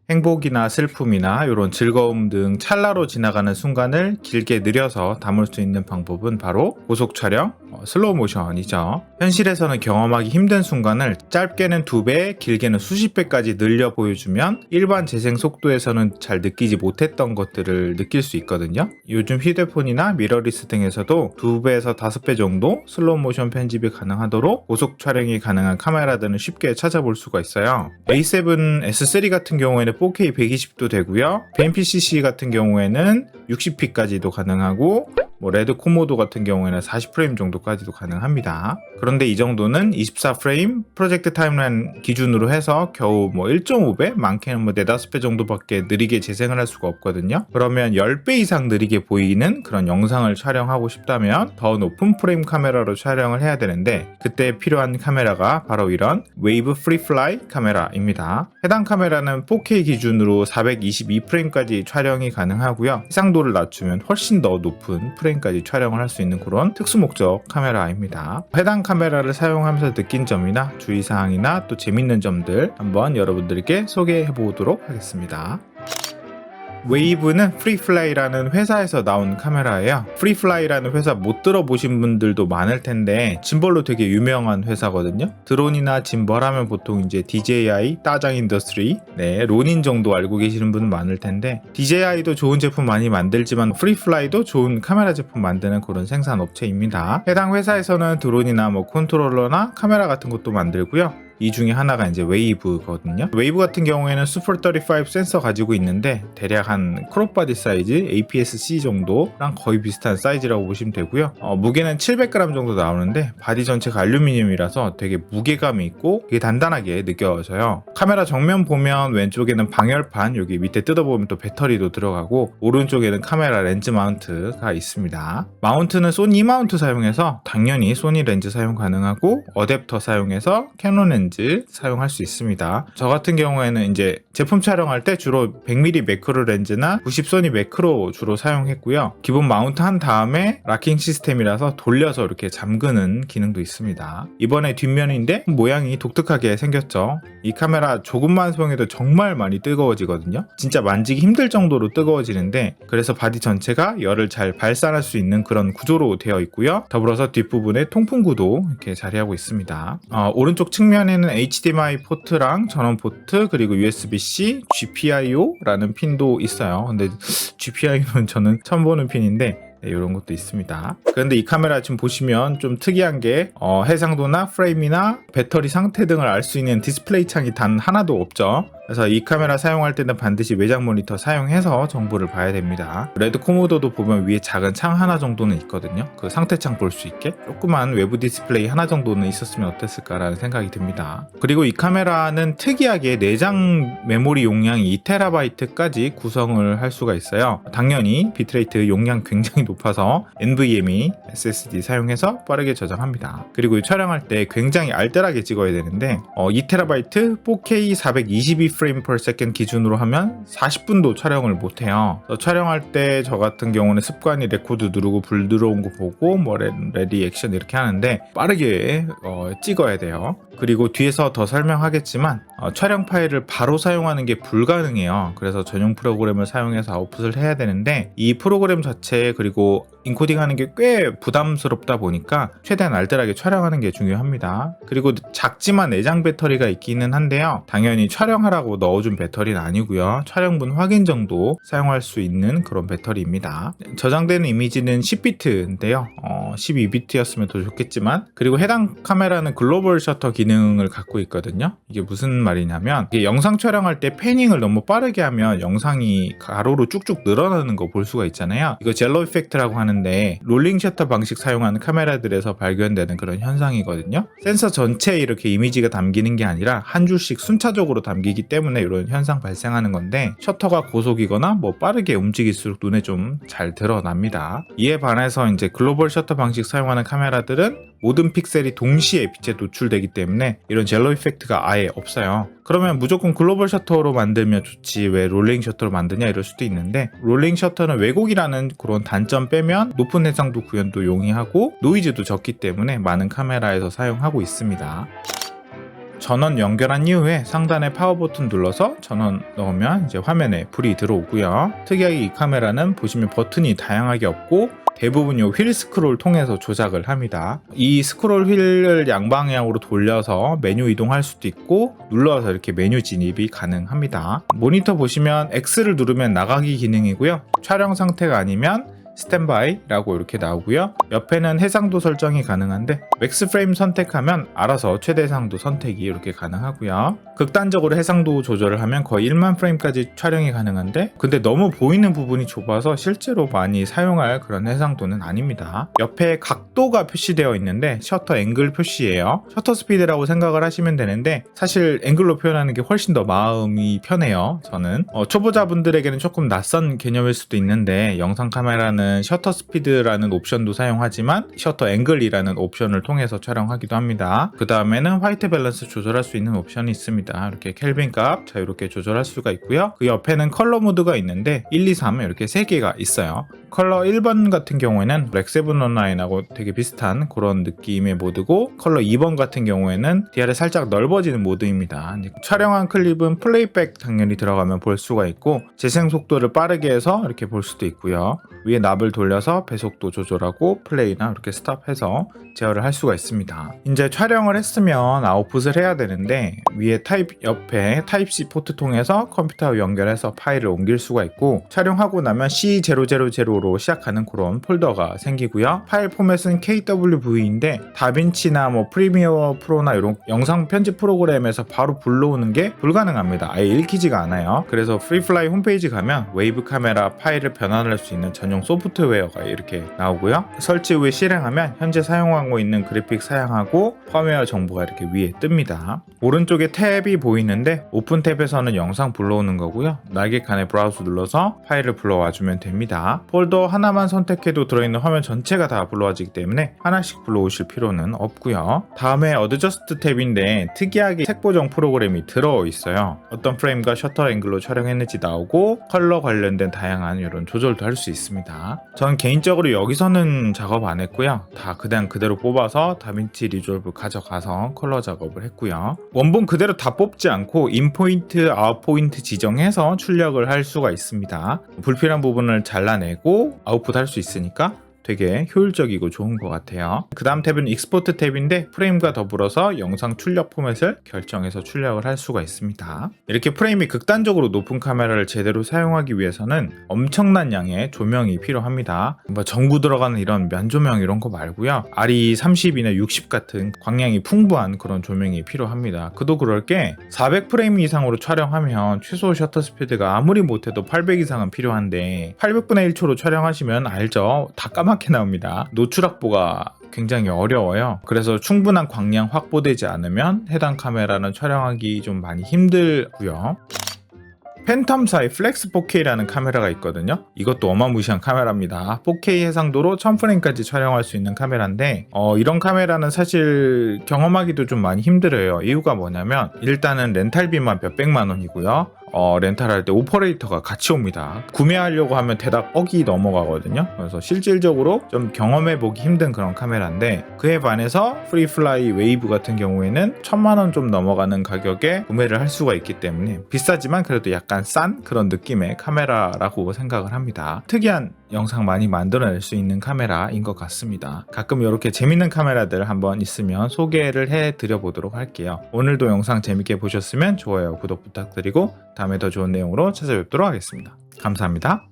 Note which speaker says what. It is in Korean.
Speaker 1: 행복이나 슬픔이나 이런 즐거움 등 찰나로 지나가는 순간을 길게 느려서 담을 수 있는 방법은 바로 고속 촬영, 슬로우 모션이죠. 현실에서는 경험하기 힘든 순간을 짧게는 2배, 길게는 수십 배까지 늘려 보여주면 일반 재생 속도에서는 잘 느끼지 못했던 것들을 느낄 수 있거든요. 요즘 휴대폰이나 미러리스 등에서도 2배에서 5배 정도 슬로우 모션 편집이 가능하도록 고속 촬영이 가능한 카메라들은 쉽게 찾아볼 수가 있어요. A7 S3 같은 경우에는 4K 120도 되고요. BMPCC 같은 경우에는 60p까지도 가능하고 레드 코모도 같은 경우에는 40프레임 정도까지도 가능합니다. 그런데 이 정도는 24프레임 프로젝트 타임라인 기준으로 해서 겨우 1.5배? 많게는 4-5배 정도밖에 느리게 재생을 할 수가 없거든요. 그러면 10배 이상 느리게 보이는 그런 영상을 촬영하고 싶다면 더 높은 프레임 카메라로 촬영을 해야 되는데, 그때 필요한 카메라가 바로 이런 웨이브 프리플라이 카메라입니다. 해당 카메라는 4K 기준으로 422프레임까지 촬영이 가능하고요. 해상도를 낮추면 훨씬 더 높은 프레임까지 촬영을 할 수 있는 그런 특수 목적 카메라입니다. 해당 카메라를 사용하면서 느낀 점이나 주의사항이나 또 재밌는 점들 한번 여러분들께 소개해 보도록 하겠습니다. 웨이브는 프리플라이라는 회사에서 나온 카메라예요. 프리플라이라는 회사 못 들어보신 분들도 많을 텐데 짐벌로 되게 유명한 회사거든요. 드론이나 짐벌 하면 보통 이제 DJI, 따장 인더스트리, 로닌 정도 알고 계시는 분은 많을 텐데, DJI도 좋은 제품 많이 만들지만 프리플라이도 좋은 카메라 제품 만드는 그런 생산 업체입니다. 해당 회사에서는 드론이나 컨트롤러나 카메라 같은 것도 만들고요. 이 중에 하나가 이제 웨이브거든요. 웨이브 같은 경우에는 슈퍼 35 센서 가지고 있는데 대략 한 크롭바디 사이즈 APS-C 정도랑 거의 비슷한 사이즈라고 보시면 되고요. 무게는 700g 정도 나오는데 바디 전체가 알루미늄이라서 되게 무게감이 있고 되게 단단하게 느껴져요. 카메라 정면 보면 왼쪽에는 방열판, 여기 밑에 뜯어보면 또 배터리도 들어가고, 오른쪽에는 카메라 렌즈 마운트가 있습니다. 마운트는 소니 마운트 사용해서 당연히 소니 렌즈 사용 가능하고, 어댑터 사용해서 캐논 렌즈 사용할 수 있습니다. 저 같은 경우에는 이제 제품 촬영할 때 주로 100mm 매크로 렌즈나 90 소니 매크로 주로 사용했고요. 기본 마운트 한 다음에 락킹 시스템이라서 돌려서 이렇게 잠그는 기능도 있습니다. 이번에 뒷면인데 모양이 독특하게 생겼죠. 이 카메라 조금만 사용해도 정말 많이 뜨거워지거든요. 진짜 만지기 힘들 정도로 뜨거워지는데, 그래서 바디 전체가 열을 잘 발산할 수 있는 그런 구조로 되어 있고요. 더불어서 뒷부분에 통풍구도 이렇게 자리하고 있습니다. 오른쪽 측면에 HDMI 포트랑 전원 포트, 그리고 USB-C, GPIO라는 핀도 있어요. 근데 GPIO는 저는 처음 보는 핀인데 이런 것도 있습니다. 그런데 이 카메라 지금 보시면 좀 특이한 게 해상도나 프레임이나 배터리 상태 등을 알 수 있는 디스플레이 창이 단 하나도 없죠. 그래서 이 카메라 사용할 때는 반드시 외장 모니터 사용해서 정보를 봐야 됩니다. 레드 코모도도 보면 위에 작은 창 하나 정도는 있거든요. 그 상태창 볼 수 있게 조그만 외부 디스플레이 하나 정도는 있었으면 어땠을까라는 생각이 듭니다. 그리고 이 카메라는 특이하게 내장 메모리 용량이 2TB까지 구성을 할 수가 있어요. 당연히 비트레이트 용량 굉장히 높아서 NVMe SSD 사용해서 빠르게 저장합니다. 그리고 촬영할 때 굉장히 알뜰하게 찍어야 되는데 2TB 4K 422 프레임 per second 기준으로 하면 40분도 촬영을 못해요. 촬영할 때 저 같은 경우는 습관이 레코드 누르고 불 들어온 거 보고 레디 액션 이렇게 하는데 빠르게 찍어야 돼요. 그리고 뒤에서 더 설명하겠지만 촬영 파일을 바로 사용하는 게 불가능해요. 그래서 전용 프로그램을 사용해서 아웃풋을 해야 되는데, 이 프로그램 자체 그리고 인코딩하는 게 꽤 부담스럽다 보니까 최대한 알뜰하게 촬영하는 게 중요합니다. 그리고 작지만 내장 배터리가 있기는 한데요. 당연히 촬영하라고 넣어준 배터리는 아니고요. 촬영분 확인 정도 사용할 수 있는 그런 배터리입니다. 저장되는 이미지는 10비트인데요. 12비트였으면 더 좋겠지만, 그리고 해당 카메라는 글로벌 셔터 기능을 갖고 있거든요. 이게 무슨 말이냐면, 이게 영상 촬영할 때 패닝을 너무 빠르게 하면 영상이 가로로 쭉쭉 늘어나는 거 볼 수가 있잖아요. 이거 젤로 이펙트라고 하는데 롤링 셔터 방식 사용하는 카메라들에서 발견되는 그런 현상이거든요. 센서 전체에 이렇게 이미지가 담기는 게 아니라 한 줄씩 순차적으로 담기기 때문에 이런 현상 발생하는 건데, 셔터가 고속이거나 빠르게 움직일수록 눈에 좀 잘 드러납니다. 이에 반해서 이제 글로벌 셔터 방식 사용하는 카메라들은 모든 픽셀이 동시에 빛에 노출되기 때문에 이런 젤로 이펙트가 아예 없어요. 그러면 무조건 글로벌 셔터로 만들면 좋지 왜 롤링 셔터로 만드냐 이럴 수도 있는데, 롤링 셔터는 왜곡이라는 그런 단점 빼면 높은 해상도 구현도 용이하고 노이즈도 적기 때문에 많은 카메라에서 사용하고 있습니다. 전원 연결한 이후에 상단의 파워 버튼 눌러서 전원 넣으면 이제 화면에 불이 들어오고요. 특이하게 이 카메라는 보시면 버튼이 다양하게 없고 대부분 휠 스크롤 통해서 조작을 합니다. 이 스크롤 휠을 양방향으로 돌려서 메뉴 이동할 수도 있고 눌러서 이렇게 메뉴 진입이 가능합니다. 모니터 보시면 X를 누르면 나가기 기능이고요. 촬영 상태가 아니면 스탠바이라고 이렇게 나오고요. 옆에는 해상도 설정이 가능한데 맥스 프레임 선택하면 알아서 최대 해상도 선택이 이렇게 가능하고요. 극단적으로 해상도 조절을 하면 거의 1만 프레임까지 촬영이 가능한데 근데 너무 보이는 부분이 좁아서 실제로 많이 사용할 그런 해상도는 아닙니다. 옆에 각도가 표시되어 있는데 셔터 앵글 표시예요. 셔터 스피드라고 생각을 하시면 되는데 사실 앵글로 표현하는 게 훨씬 더 마음이 편해요. 저는 초보자분들에게는 조금 낯선 개념일 수도 있는데 영상 카메라는 셔터 스피드라는 옵션도 사용하지만 셔터 앵글이라는 옵션을 통해서 촬영하기도 합니다. 그 다음에는 화이트 밸런스 조절할 수 있는 옵션이 있습니다. 이렇게 켈빈 값 자유롭게 조절할 수가 있고요. 그 옆에는 컬러 모드가 있는데 1, 2, 3 이렇게 3개가 있어요. 컬러 1번 같은 경우에는 렉7 온라인하고 되게 비슷한 그런 느낌의 모드고 컬러 2번 같은 경우에는 DR이 살짝 넓어지는 모드입니다. 촬영한 클립은 플레이백 당연히 들어가면 볼 수가 있고 재생 속도를 빠르게 해서 이렇게 볼 수도 있고요. 위에 납을 돌려서 배속도 조절하고 플레이나 이렇게 스탑해서 제어를 할 수가 있습니다. 이제 촬영을 했으면 아웃풋을 해야 되는데 위에 옆에 타입C 포트 통해서 컴퓨터와 연결해서 파일을 옮길 수가 있고 촬영하고 나면 C000로 시작하는 그런 폴더가 생기고요. 파일 포맷은 KWV인데 다빈치나 프리미어 프로나 이런 영상 편집 프로그램에서 바로 불러오는 게 불가능합니다. 아예 읽히지가 않아요. 그래서 프리플라이 홈페이지 가면 웨이브 카메라 파일을 변환할 수 있는 전용 소프트웨어가 이렇게 나오고요. 설치 후에 실행하면 현재 사용하고 있는 그래픽 사양하고 펌웨어 정보가 이렇게 위에 뜹니다. 오른쪽에 탭이 보이는데 오픈 탭에서는 영상 불러오는 거고요. 날개 칸에 브라우저 눌러서 파일을 불러와주면 됩니다. 폴더 하나만 선택해도 들어있는 화면 전체가 다 불러와지기 때문에 하나씩 불러오실 필요는 없고요. 다음에 어드저스트 탭인데 특이하게 색 보정 프로그램이 들어있어요. 어떤 프레임과 셔터 앵글로 촬영했는지 나오고 컬러 관련된 다양한 이런 조절도 할 수 있습니다. 저는 개인적으로 여기서는 작업 안 했고요. 다 그냥 그대로 뽑아서 다빈치 리졸브 가져가서 컬러 작업을 했고요. 원본 그대로 다 뽑지 않고 인포인트, 아웃포인트 지정해서 출력을 할 수가 있습니다. 불필요한 부분을 잘라내고 아웃풋 할 수 있으니까 되게 효율적이고 좋은 것 같아요. 그 다음 탭은 익스포트 탭인데 프레임과 더불어서 영상 출력 포맷을 결정해서 출력을 할 수가 있습니다. 이렇게 프레임이 극단적으로 높은 카메라를 제대로 사용하기 위해서는 엄청난 양의 조명이 필요합니다. 전구 들어가는 이런 면조명 이런 거 말고요. RE30이나 60 같은 광량이 풍부한 그런 조명이 필요합니다. 그도 그럴 게 400프레임 이상으로 촬영하면 최소 셔터 스피드가 아무리 못해도 800 이상은 필요한데 800분의 1초로 촬영하시면 알죠? 다 까맣게 나옵니다. 노출 확보가 굉장히 어려워요. 그래서 충분한 광량 확보되지 않으면 해당 카메라는 촬영하기 좀 많이 힘들고요. 팬텀사의 플렉스 4K라는 카메라가 있거든요. 이것도 어마무시한 카메라입니다. 4K 해상도로 1000프레임까지 촬영할 수 있는 카메라인데 이런 카메라는 사실 경험하기도 좀 많이 힘들어요. 이유가 뭐냐면 일단은 렌탈비만 몇백만 원이고요. 렌탈할 때 오퍼레이터가 같이 옵니다. 구매하려고 하면 대략 억이 넘어가거든요. 그래서 실질적으로 좀 경험해보기 힘든 그런 카메라인데 그에 반해서 프리플라이 웨이브 같은 경우에는 1000만 원 좀 넘어가는 가격에 구매를 할 수가 있기 때문에 비싸지만 그래도 약간 싼 그런 느낌의 카메라라고 생각을 합니다. 특이한 영상 많이 만들어낼 수 있는 카메라인 것 같습니다. 가끔 이렇게 재밌는 카메라들 한번 있으면 소개를 해드려 보도록 할게요. 오늘도 영상 재밌게 보셨으면 좋아요, 구독 부탁드리고 다음에 더 좋은 내용으로 찾아뵙도록 하겠습니다. 감사합니다.